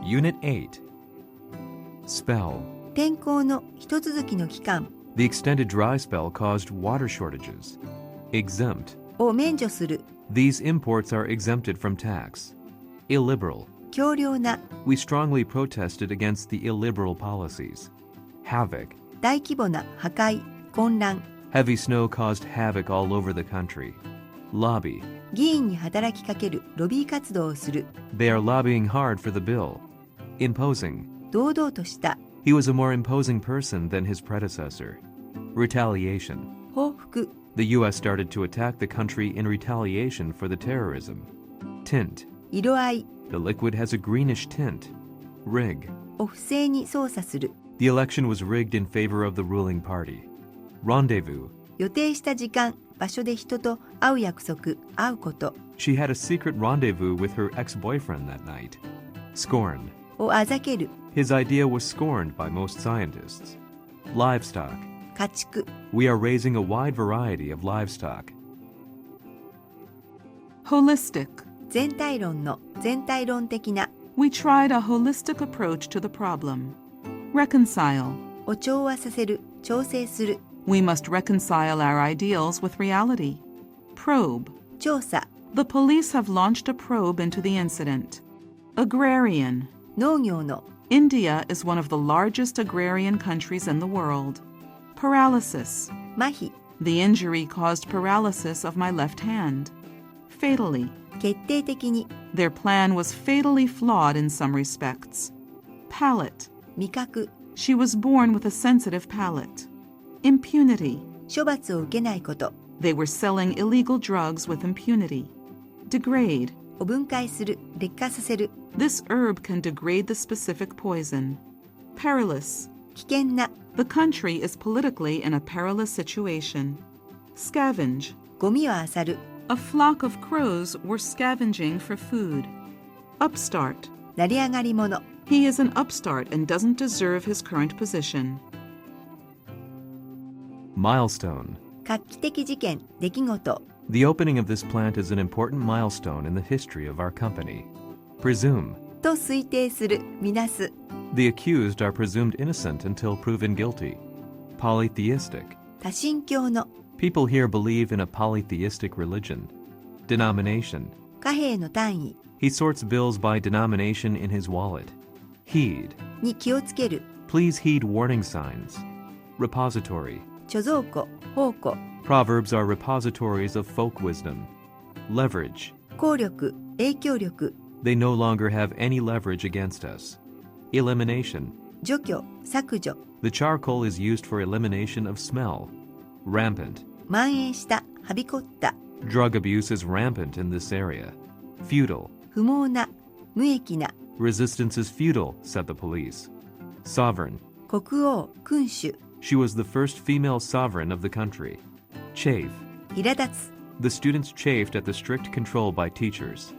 Unit 8 Spell 天候の一続きの期間 The extended dry spell caused water shortages. Exempt を免除する These imports are exempted from tax. Illiberal 強量な We strongly protested against the illiberal policies. Havoc 大規模な破壊混乱 Heavy snow caused havoc all over the country. Lobby 議員に働きかけるロビー活動をする They are lobbying hard for the bill. Imposing 堂々とした He was a more imposing person than his predecessor. Retaliation. 報復 The U.S. started to attack the country in retaliation for the terrorism. Tint. 色合い The liquid has a greenish tint. Rig. を不正に操作する The election was rigged in favor of the ruling party. Rendezvous. 予定した時間場所で人と会う約束会うこと She had a secret rendezvous with her ex-boyfriend that night. Scorn. をあざける His idea was scorned by most scientists. Livestock. 家畜 We are raising a wide variety of livestock. Holistic. 全体論の全体論的な We tried a holistic approach to the problem. Reconcile. を調和させる調整する We must reconcile our ideals with reality. Probe. 調査 The police have launched a probe into the incident. Agrarian. 農業の India is one of the largest agrarian countries in the world. Paralysis. 麻痺 The injury caused paralysis of my left hand. Fatally. 決定的に Their plan was fatally flawed in some respects. Palate. 味覚 She was born with a sensitive palate. Impunity. 処罰を受けないこと They were selling illegal drugs with impunity. Degrade. を分解する劣化させる This herb can degrade the specific poison. Perilous. 危険な The country is politically in a perilous situation. Scavenge. ゴミを漁る A flock of crows were scavenging for food. Upstart. 成り上がり者 He is an upstart and doesn't deserve his current position. Milestone. 画期的事件出来事 The opening of this plant is an important milestone in the history of our company. Presume. と推定するみなす The accused are presumed innocent until proven guilty. Polytheistic. 多神教の People here believe in a polytheistic religion. Denomination. 貨幣の単位 He sorts bills by denomination in his wallet. Heed. に気をつける Please heed warning signs. Repository. 貯蔵庫宝庫 Proverbs are repositories of folk wisdom. Leverage. 効力影響力 They no longer have any leverage against us. Elimination. 除去削除 The charcoal is used for elimination of smell. Rampant. 蔓延したはびこった Drug abuse is rampant in this area. Feudal. 不毛な無益な Resistance is futile, said the police. Sovereign. 国王君主 She was the first female sovereign of the country. Chafe. 苛立つ The students chafed at the strict control by teachers.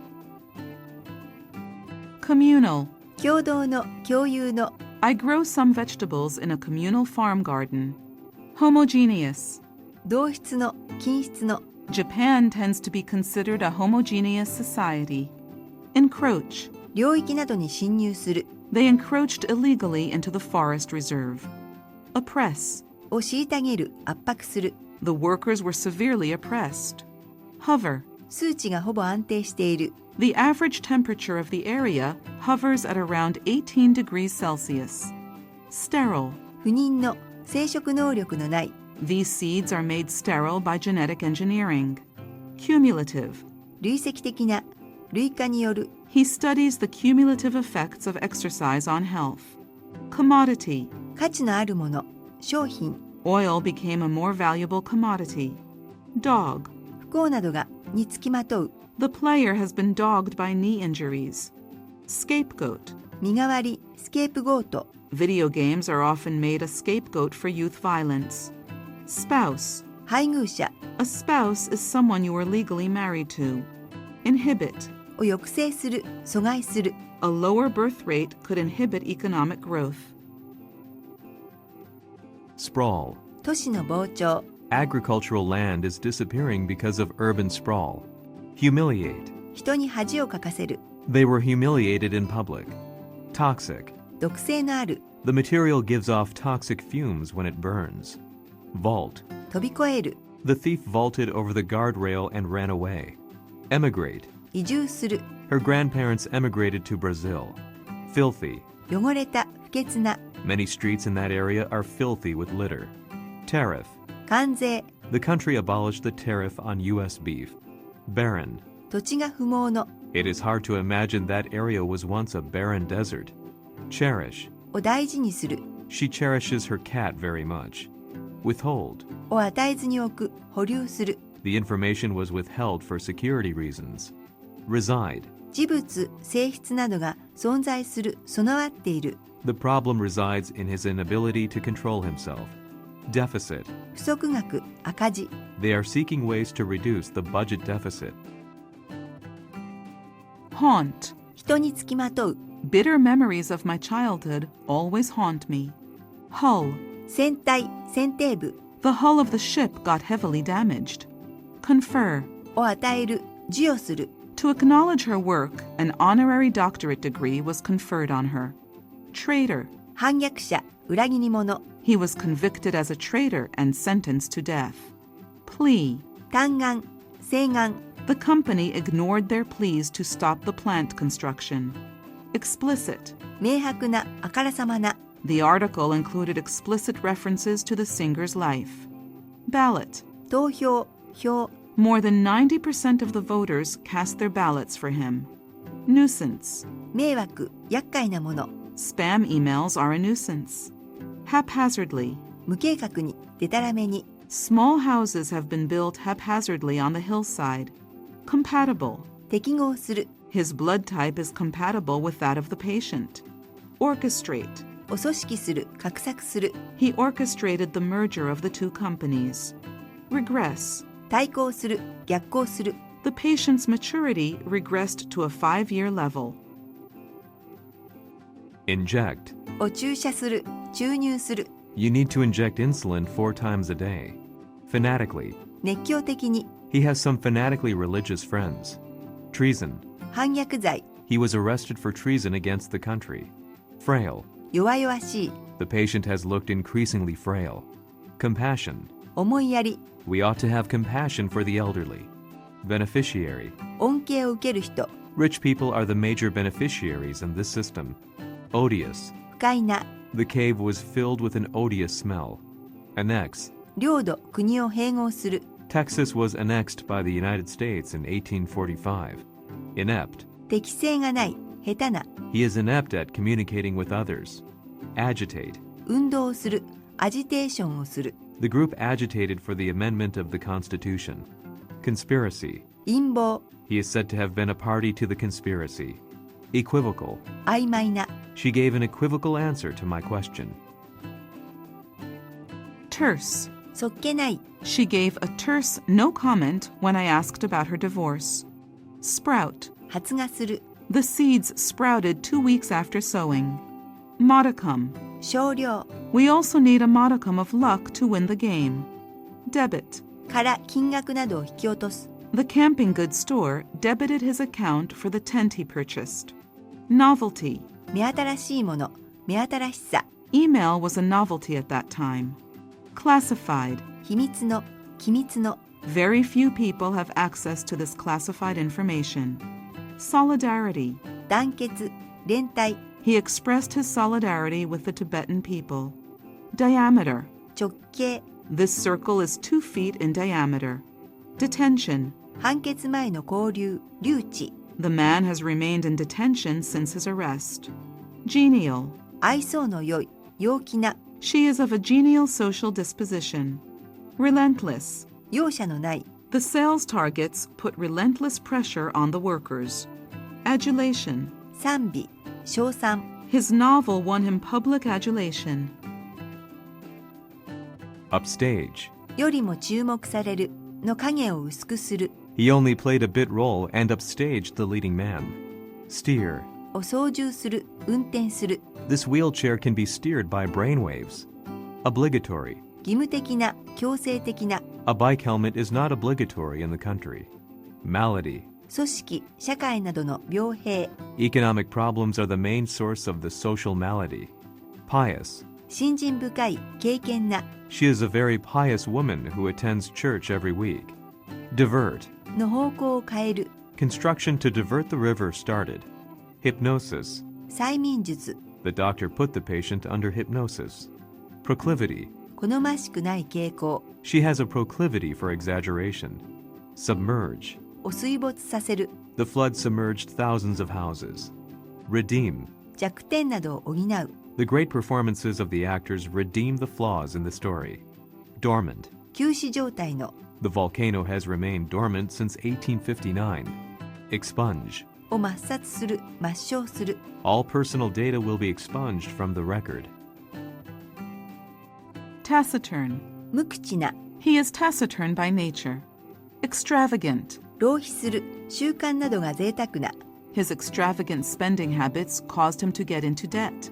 Communal. 共同の共有の I grow some vegetables in a communal farm garden. Homogeneous. 同質の均質の Japan tends to be considered a homogeneous society. Encroach. 領域などに侵入する They encroached illegally into the forest reserve. Oppress. を虐げる圧迫する The workers were severely oppressed. Hover. 数値がほぼ安定している The average temperature of the area hovers at around 18 degrees Celsius. Sterile. 不妊の生殖能力のない These seeds are made sterile by genetic engineering. Cumulative. 累積的な累加による He studies the cumulative effects of exercise on health. Commodity. 価値のあるもの商品 Oil became a more valuable commodity. Dog. 不幸などがにつきまとう The player has been dogged by knee injuries. Scapegoat. 身代わりスケープゴート Video games are often made a scapegoat for youth violence. Spouse. 配偶者 A spouse is someone you are legally married to. Inhibit. を抑制する阻害する A lower birth rate could inhibit economic growth. Sprawl. 都市の膨張 Agricultural land is disappearing because of urban sprawl. Humiliate. 人に恥をかかせる They were humiliated in public. Toxic. 毒性のある The material gives off toxic fumes when it burns. Vault. 飛び越える The thief vaulted over the guardrail and ran away. Emigrate. 移住する Her grandparents emigrated to Brazil. Filthy. 汚れた不潔な Many streets in that area are filthy with litter. Tariff. 関税 The country abolished the tariff on U.S. beef. Barren. 土地が不毛の It is hard to imagine that area was once a barren desert. Cherish. を大事にする She cherishes her cat very much. Withhold. を与えずに置く保留する The information was withheld for security reasons. Reside. 事物性質などが存在する備わっている The problem resides in his inability to control himself. Deficit. 不足額赤字 They are seeking ways to reduce the budget deficit. Haunt. 人につきまとう Bitter memories of my childhood always haunt me. Hull. 船体船底部 The hull of the ship got heavily damaged. Confer. を与える授与する To acknowledge her work, an honorary doctorate degree was conferred on her. Traitor. 反逆者裏切り者 He was convicted as a traitor and sentenced to death. Plea. 嘆願請願 The company ignored their pleas to stop the plant construction. Explicit. 明白なあからさまな The article included explicit references to the singer's life. Ballot. 投票票 More than 90% of the voters cast their ballots for him. Nuisance. 迷惑厄介なもの Spam emails are a nuisance. Haphazardly. 無計画にでたらめに Small houses have been built haphazardly on the hillside. Compatible. 適合する His blood type is compatible with that of the patient. Orchestrate. お組織する画策する He orchestrated the merger of the two companies. Regress. 対抗する逆行する The patient's maturity regressed to a 5-year level. Inject. を注射する注入する You need to inject insulin 4 times a day. Fanatically. 熱狂的に He has some fanatically religious friends. Treason. 反逆罪 He was arrested for treason against the country. Frail. 弱々しい The patient has looked increasingly frail. Compassion. 思いやり We ought to have compassion for the elderly. Beneficiary. 恩恵を受ける人 Rich people are the major beneficiaries in this system. Odious. 不快な The cave was filled with an odious smell. Annex. 領土国を併合する Texas was annexed by the United States in 1845. Inept. 適性がない下手な He is inept at communicating with others. Agitate. 運動をするアジテーションをする The group agitated for the amendment of the Constitution. Conspiracy. 陰謀 He is said to have been a party to the conspiracy. Equivocal. 曖昧な She gave an equivocal answer to my question. Terse. そっけない She gave a terse no comment when I asked about her divorce. Sprout. 発芽する The seeds sprouted 2 weeks after sowing. Modicum. 少量 We also need a modicum of luck to win the game. Debit. から金額などを引き落とす The camping goods store debited his account for the tent he purchased. Novelty. 目新しいもの目新しさ Email was a novelty at that time. Classified. 秘密の機密の Very few people have access to this classified information. Solidarity. 団結連帯 He expressed his solidarity with the Tibetan people. Diameter. 直径 This circle is 2 feet in diameter. Detention. 判決前の勾留留置 The man has remained in detention since his arrest. Genial. 愛想の良い陽気な She is of a genial social disposition. Relentless. 容赦のない The sales targets put relentless pressure on the workers. Adulation. 賛美称賛 His novel won him public adulation. Upstage. よりも注目されるの影を薄くする He only played a bit role and upstaged the leading man. Steer. を操縦する運転する This wheelchair can be steered by brainwaves. Obligatory. 義務的な強制的な A bike helmet is not obligatory in the country. Malady. 組織、社会などの病兵。 Economic problems are the main source of the social malady. Pious. 信心深い、敬虔な。 She is a very pious woman who attends church every week. Divert. の方向を変える。 Construction to divert the river started. Hypnosis. 催眠術。 The doctor put the patient under hypnosis. Proclivity. 好ましくない傾向。 She has a proclivity for exaggeration. Submerge. を水没させる。 The flood submerged thousands of houses. Redeem. 弱点などを補う。 The great performances of the actors redeem the flaws in the story. Dormant. 休止状態の。 The volcano has remained dormant since 1859. Expunge. を抹殺する、抹消する。 All personal data will be expunged from the record. Taciturn. 無口な。 He is taciturn by nature. Extravagant. 浪費する、習慣などが贅沢な。 His extravagant spending habits caused him to get into debt.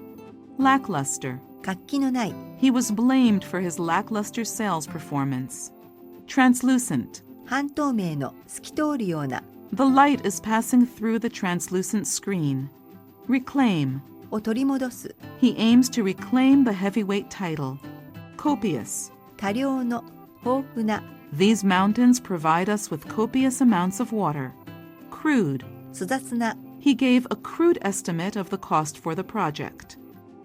Lackluster. 活気のない。 He was blamed for his lackluster sales performance. Translucent. 半透明の、透き通るような。 The light is passing through the translucent screen. Reclaim. を取り戻す。 He aims to reclaim the heavyweight title. Copious. 多量の、豊富な。 These mountains provide us with copious amounts of water. Crude. 粗雑な。 He gave a crude estimate of the cost for the project.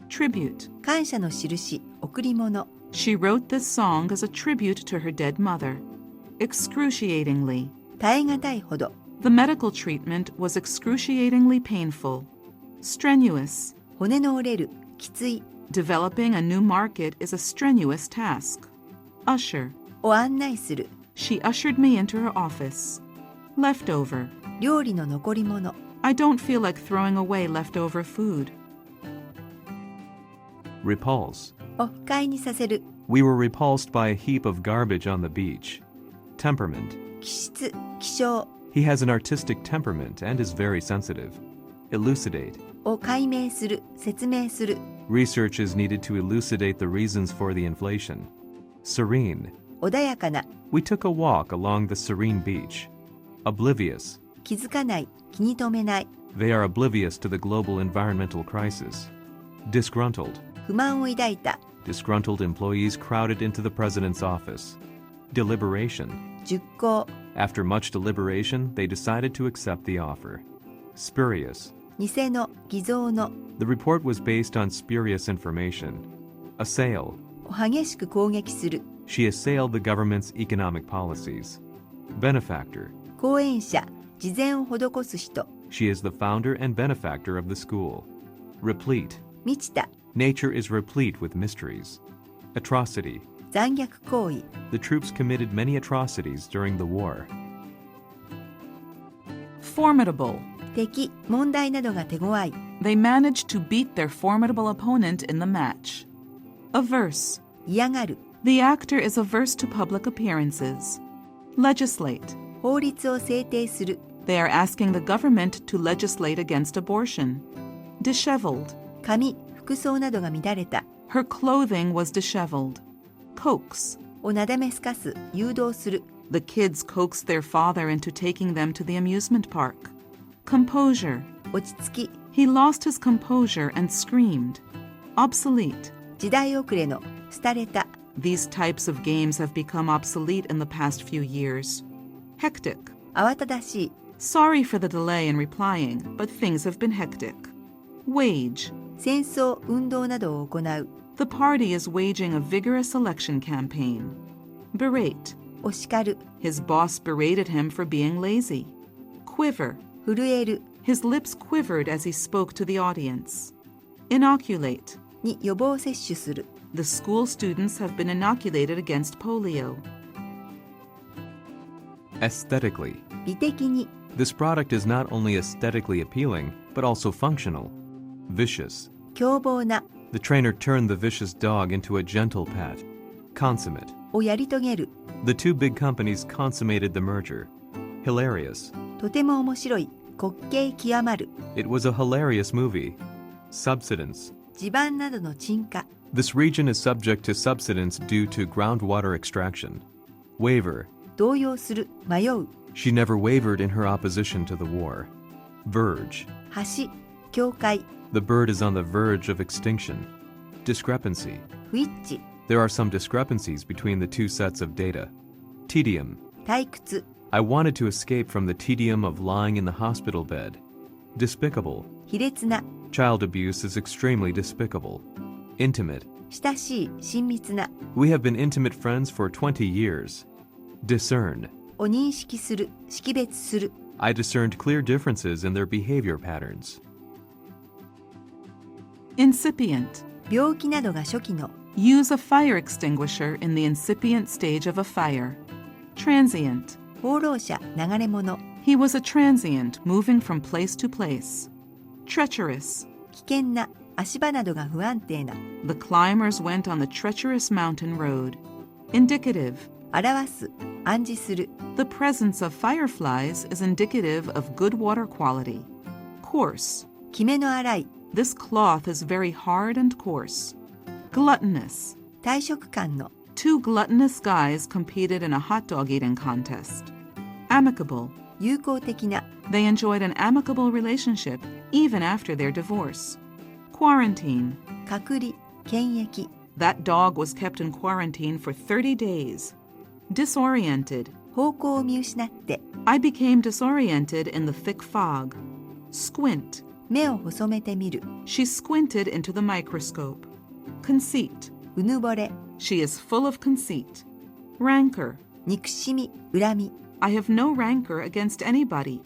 Tribute. 感謝の印、贈り物。 She wrote this song as a tribute to her dead mother. Excruciatingly. 耐え難いほど。 The medical treatment was excruciatingly painful. Strenuous. 骨の折れる、きつい。 Developing a new market is a strenuous task. Usher. を案内する。 She ushered me into her office. Leftover. 料理の残り物。 I don't feel like throwing away leftover food. Repulse. を不快にさせる。 We were repulsed by a heap of garbage on the beach. Temperament. 気質、気性。 He has an artistic temperament and is very sensitive. Elucidate. を解明する、説明する。 Research is needed to elucidate the reasons for the inflation. Serene. 穏やかな。 We took a walk along the serene beach. Oblivious. 気づかない、気に留めない。 They are oblivious to the global environmental crisis. Disgruntled. 不満を抱いた。 Disgruntled employees crowded into the president's office. Deliberation. 熟考。 After much deliberation, they decided to accept the offer. Spurious. 偽の、偽造の。 The report was based on spurious information. Assail. を激しく攻撃する。 She assailed the government's economic policies. Benefactor. 講演者、慈善を施す人。 She is the founder and benefactor of the school. Replete. 満ちた。 Nature is replete with mysteries. Atrocity. 残虐行為。 The troops committed many atrocities during the war. Formidable. 敵、問題などが手強い。 They managed to beat their formidable opponent in the match. Averse. 嫌がる。 The actor is averse to public appearances. Legislate. 法律を制定する。 They are asking the government to legislate against abortion. Disheveled. 髪、服装などが乱れた。 Her clothing was disheveled. Coax. をなだめすかす、誘導する。 The kids coaxed their father into taking them to the amusement park. Composure. 落ち着き。 He lost his composure and screamed. Obsolete. 時代遅れの、廃れた。 These types of games have become obsolete in the past few years. Hectic. 慌ただしい。 Sorry for the delay in replying, but things have been hectic. Wage. 戦争、運動などを行う。 The party is waging a vigorous election campaign. Berate. を叱る。 His boss berated him for being lazy. Quiver. 震える。 His lips quivered as he spoke to the audience. Inoculate. に予防接種する。 The school students have been inoculated against polio. Aesthetically. 美的に。 This product is not only aesthetically appealing, but also functional. Vicious. 凶暴な。 The trainer turned the vicious dog into a gentle pet. Consummate. をやり遂げる。 The two big companies consummated the merger. Hilarious. とても面白い。滑稽極まる。 It was a hilarious movie. Subsidence. 地盤などの沈下。 This region is subject to subsidence due to groundwater extraction. Waver. 動揺する、迷う。She never wavered in her opposition to the war. Verge. 橋、境界、 The bird is on the verge of extinction. Discrepancy. 不一致、 There are some discrepancies between the two sets of data. Tedium. 退屈、 I wanted to escape from the tedium of lying in the hospital bed. Despicable. 卑劣な、 Child abuse is extremely despicable. Intimate. 親しい、親密な、 We have been intimate friends for 20 years. Discern. を認識する、識別する、 I discerned clear differences in their behavior patterns. Incipient. 病気などが初期の、 Use a fire extinguisher in the incipient stage of a fire. Transient. 放浪者、流れ者、 He was a transient moving from place to place. Treacherous. 危険な、足場などが不安定な、 The climbers went on the treacherous mountain road. Indicative. 表す、暗示する、 The presence of fireflies is indicative of good water quality. Coarse. きめの粗い、 This cloth is very hard and coarse. Gluttonous. 退職感の、 Two gluttonous guys competed in a hot dog eating contest. Amicable. 友好的な、 They enjoyed an amicable relationship even after their divorce. Quarantine. 隔離、検疫、 That dog was kept in quarantine for 30 days. Disoriented. 方向を見失って、 I became disoriented in the thick fog. Squint. 目を細めてみる、 She squinted into the microscope. Conceit. うぬぼれ、 She is full of conceit. Rancor. 憎しみ、恨み、 I have no rancor against anybody.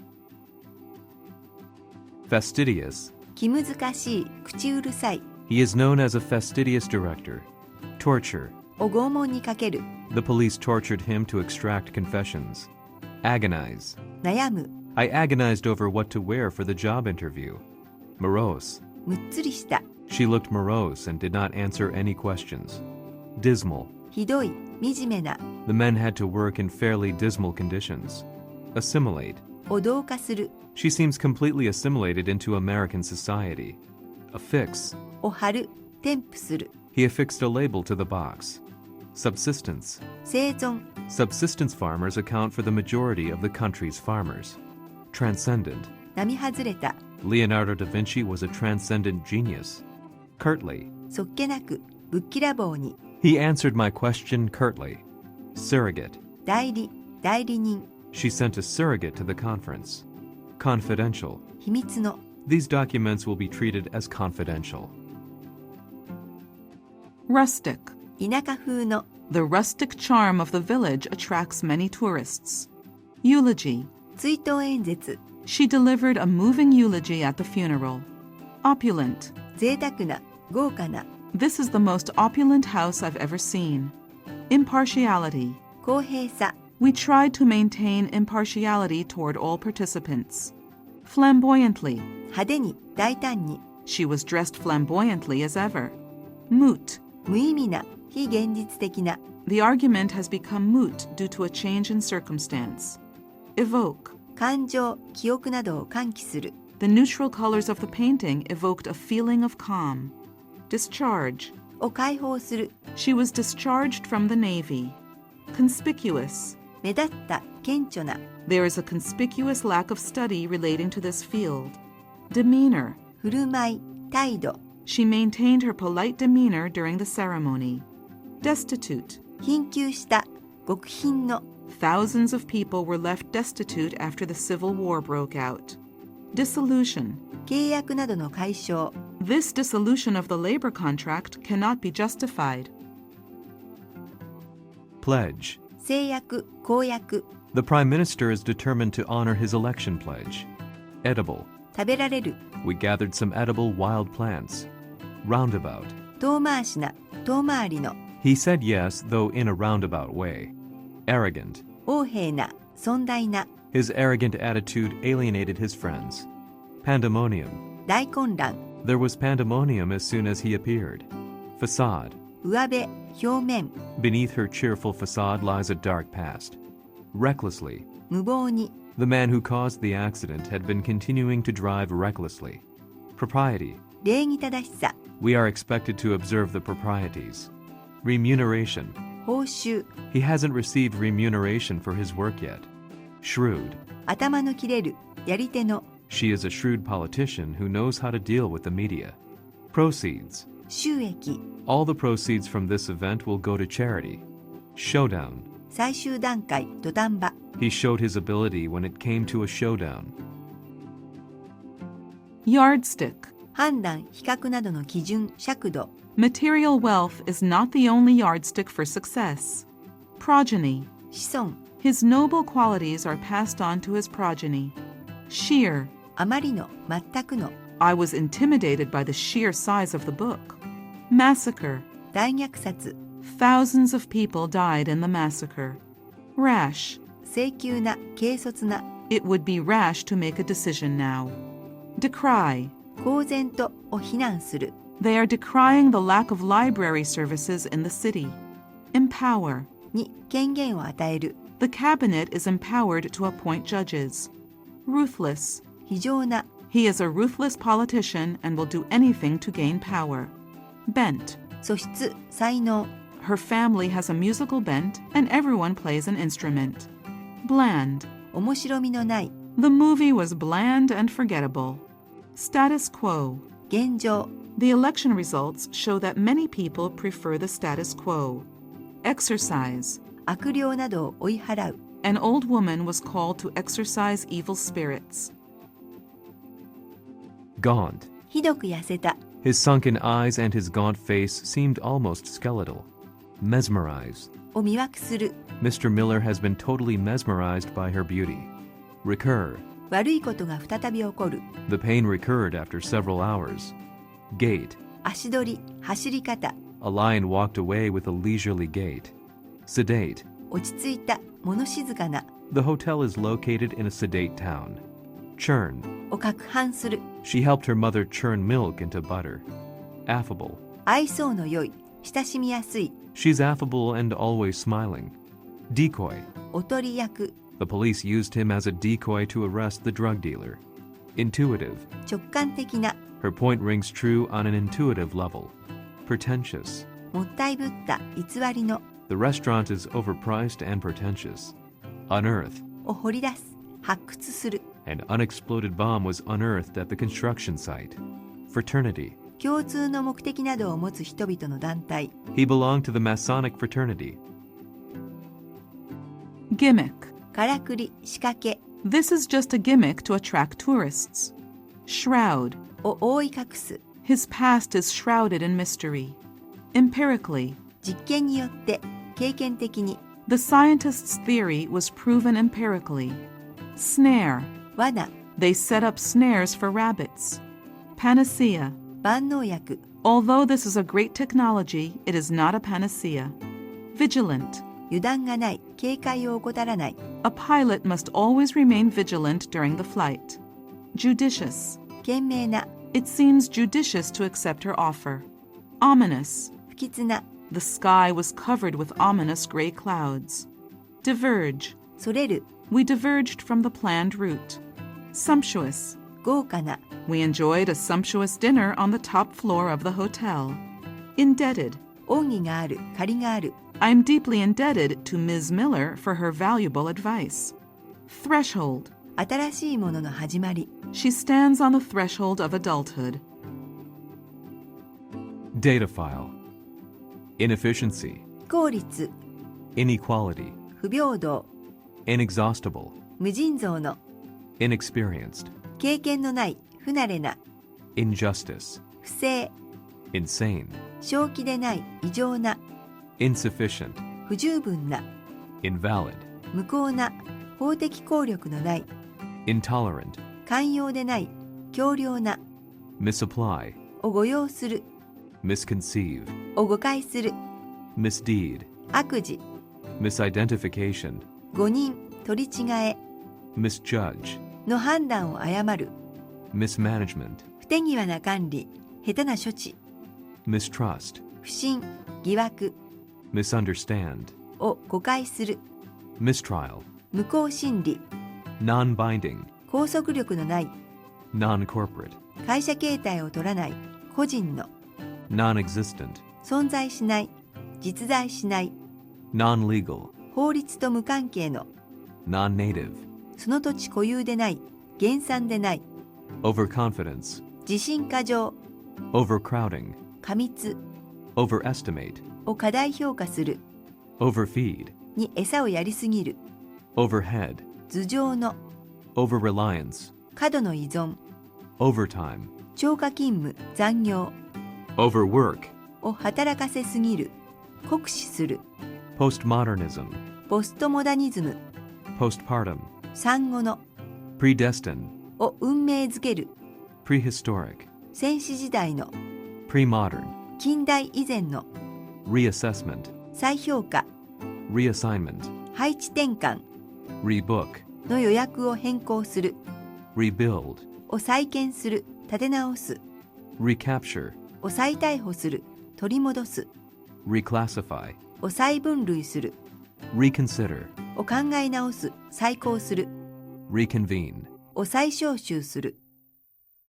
Fastidious. 気難しい、口うるさい、 He is known as a fastidious director. Torture. を拷問にかける、 The police tortured him to extract confessions. Agonize. 悩む、 I agonized over what to wear for the job interview. Morose. むっつりした、 She looked morose and did not answer any questions. Dismal. ひどい、惨めな、 The men had to work in fairly dismal conditions. Assimilate. を同化する、 She seems completely assimilated into American society. Affix. を貼る、添付する、 He affixed a label to the box. Subsistence. 生存、 Subsistence farmers account for the majority of the country's farmers. Transcendent. 並外れた、 Leonardo da Vinci was a transcendent genius. Curtly. そっけなく、ぶっきらぼうに、 He answered my question curtly. Surrogate. 代理、代理人、 She sent a surrogate to the conference. Confidential. 秘密の、 These documents will be treated as confidential. Rustic. 田舎風の、 The rustic charm of the village attracts many tourists. Eulogy. 追悼演説、 She delivered a moving eulogy at the funeral. Opulent. 贅沢な、豪華な、 This is the most opulent house I've ever seen. Impartiality. 公平さ、 We tried to maintain impartiality toward all participants. Flamboyantly. 派手に、大胆に、 She was dressed flamboyantly as ever. Moot. 無意味な、非現実的な、 The argument has become moot due to a change in circumstance. Evoke. 感情、記憶などを喚起する、 The neutral colors of the painting evoked a feeling of calm. Discharge. を解放する、 She was discharged from the Navy. Conspicuous. 目立った、顕著な、 There is a conspicuous lack of study relating to this field. Demeanor. 振る舞い、態度、 She maintained her polite demeanor during the ceremony. Destitute. 貧窮した、極貧の、 Thousands of people were left destitute after the Civil War broke out. Dissolution. 契約などの解消、 This dissolution of the labor contract cannot be justified. Pledge. 制約、公約、 The Prime Minister is determined to honor his election pledge. Edible. 食べられる、 We gathered some edible wild plants. Roundabout. 遠回しな、遠回りの、 He said yes, though in a roundabout way. Arrogant. 横柄な、尊大な、 His arrogant attitude alienated his friends. Pandemonium. 大混乱、 There was pandemonium as soon as he appeared. Facade. 上辺、表面、 Beneath her cheerful facade lies a dark past. Recklessly. 無謀に、 The man who caused the accident had been continuing to drive recklessly. Propriety. 礼儀正しさ、 We are expected to observe the proprieties. Remuneration. 報酬、 He hasn't received remuneration for his work yet. Shrewd. 頭の切れる、やり手の。 She is a shrewd politician who knows how to deal with the media. Proceeds. 収益、 All the proceeds from this event will go to charity. Showdown. 最終段階、土壇場。 He showed his ability when it came to a showdown. Yardstick. 判断、比較などの基準、尺度。 Material wealth is not the only yardstick for success. Progeny. 子孫、 His noble qualities are passed on to his progeny. Sheer. あまりの、全くの。 I was intimidated by the sheer size of the book. Massacre. 大虐殺、 Thousands of people died in the massacre. Rash. 性急な、軽率な。 It would be rash to make a decision now. Decry. 公然とを非難する。 They are decrying the lack of library services in the city. Empower. 2. 権限を与える。 The cabinet is empowered to appoint judges. Ruthless. 非情な。 He is a ruthless politician and will do anything to gain power. Bent. 素質、才能。 Her family has a musical bent and everyone plays an instrument. Bland. 面白みのない。 The movie was bland and forgettable. Status quo. 現状。 The election results show that many people prefer the status quo. Exercise. 悪霊などを追い払う。 An old woman was called to exorcise evil spirits. Gaunt. ひどく痩せた。 His sunken eyes and his gaunt face seemed almost skeletal. Mesmerize. を魅惑する。 Mr. Miller has been totally mesmerized by her beauty. Recur. 悪いことが再び起こる。 The pain recurred after several hours. Gait. 足取り、走り方。 A lion walked away with a leisurely gait. Sedate. 落ち着いた、物静かな。 The hotel is located in a sedate town. Churn. を攪拌する。 She helped her mother churn milk into butter. Affable. 愛想の良い、親しみやすい。 She's affable and always smiling. Decoy. おとり役。 The police used him as a decoy to arrest the drug dealer. Intuitive. 直感的な。 Her point rings true on an intuitive level. Pretentious. もったいぶった、偽りの。 The restaurant is overpriced and pretentious. Unearth. を掘り出す、発掘する。 An unexploded bomb was unearthed at the construction site. Fraternity. 共通の目的などを持つ人々の団体。 He belonged to the Masonic fraternity. Gimmick. からくり、仕掛け。 This is just a gimmick to attract tourists. Shroud. を覆い隠す。 His past is shrouded in mystery. Empirically. 実験によって、経験的に。 The scientist's theory was proven empirically. Snare. 罠、 They set up snares for rabbits. Panacea. 万能薬。 Although this is a great technology, it is not a panacea. Vigilant. 油断がない、警戒を怠らない。 A pilot must always remain vigilant during the flight. Judicious. 賢明な、 It seems judicious to accept her offer. Ominous. 不吉な、 The sky was covered with ominous gray clouds. Diverge. それる、 We diverged from the planned route. Sumptuous. 豪華な。 We enjoyed a sumptuous dinner on the top floor of the hotel. Indebted. 恩義がある、借りがある。 I am deeply indebted to Ms. Miller for her valuable advice. Threshold. 新しいものの始まり。 She stands on the threshold of adulthood. Data file. Inefficiency. 非効率、 Inequality. 不平等、 Inexhaustible. 無尽蔵の。 Inexperienced. 経験のない、不慣れな。 Injustice. 不正、 Insane. 正気でない、異常な。 Insufficient. 不十分な。 Invalid. 無効な、法的効力のない。 Intolerant. 寛容でない、強量な。 Misapply. を誤用する、 Misconceive. を誤解する。 Misdeed. 悪事、 Misidentification. 誤認、取り違え。 Misjudge. の判断を誤る。 Mismanagement. 不手際な管理、下手な処置。 Mistrust. 不信、疑惑。 Misunderstand. を誤解する。 Mistrial. 無効審理、 Non-binding. 拘束力のない。 Non-corporate. 会社形態を取らない、個人の。 Non-existent. 存在しない、実在しない。 Non-legal. 法律と無関係の。 Non-native. その土地固有でない、原産でない。 overconfidence, 自信過剰、 overcrowding, 過密 overestimate, を過大評価する overfeed, に餌をやりすぎる。 overhead, 頭上の overreliance, 過度の依存、 overtime, 超過勤務、残業 overwork, を働かせすぎる、酷使する。 postmodernism, ポストモダニズム、 postpartum, 産後の predestined, を運命づける。 prehistoric, 先史時代の、 premodern, 近代以前の、 reassessment, 再評価、 reassignment, 配置転換 rebook, の予約を変更する rebuild, を再建する、立て直す recapture, を再逮捕する、取り戻す reclassify, を再分類する reconsider, を考え直す、再考する reconvene. を再招集する。